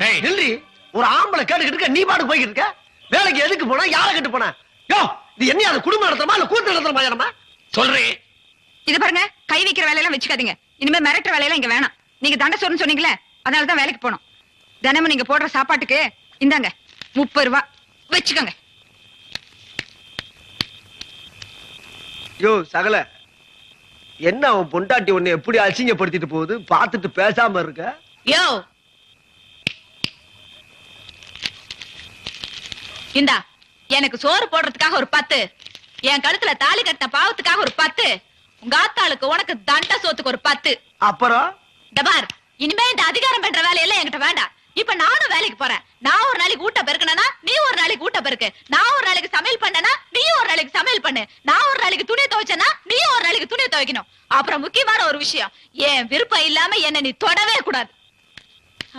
நில்றி. ஒரு ஆம்பளை கேட்டுக்கிட்டு இருக்க, நீ பாட்டு போய்கிட்டு இருக்க. வேலைக்கு எதுக்கு போனா, யாரை கேட்டு போன? யோ, இது என்ன அது குடும்பம் நடத்துறமா இல்ல கூத்து நடத்துறமா? ஏறமா சொல்றேன். இது பாருங்க, கை வைக்கிற வேலையெல்லாம் வச்சுக்காதீங்க. இனிமே மிரட்டுற வேலையெல்லாம் இங்க வேணாம். நீங்க தண்டை சோறுன்னு சொன்னீங்களே, அதனாலதான் வேலைக்கு போனோம். தினமும் நீங்க போடுற சாப்பாட்டுக்கு இந்தாங்க 30 ரூபா வச்சுக்கோங்க. யோ சகல, என்ன அவன் பொண்டாட்டி உன்னை எப்படி அசிங்கப்படுத்திட்டு போகுது, பார்த்துட்டு பேசாம இருக்க? யோ இந்தா, எனக்கு சோறு போடுறதுக்காக ஒரு 10, என் கழுத்துல தாலி கட்டின பாவத்துக்காக ஒரு 10, உங்க ஆத்தாளுக்கு உனக்கு தண்ட சோத்துக்கு ஒரு 10. அப்புறம் டபார், இனிமே இந்த அதிகாரம் பண்ற வேலையெல்லாம் என்கிட்ட வேண்டாம். இப்ப நானும் வேலைக்கு போறேன். நான் ஒரு நாளைக்கு ஊட்ட பெருக்கனா, நீ ஒரு நாளைக்கு ஊட்ட பெருக்கு. நான் ஒரு நாளைக்கு சமையல் பண்ணனா, நீ ஒரு நாளைக்கு சமையல் பண்ணு. நான் ஒரு நாளைக்கு துணி துவைச்சனா, நீ ஒரு நாளைக்கு துணி துவைக்கணும். அப்புறம் முக்கியமான ஒரு விஷயம், என் விருப்பம் இல்லாம என்ன நீ தொடவே கூடாது.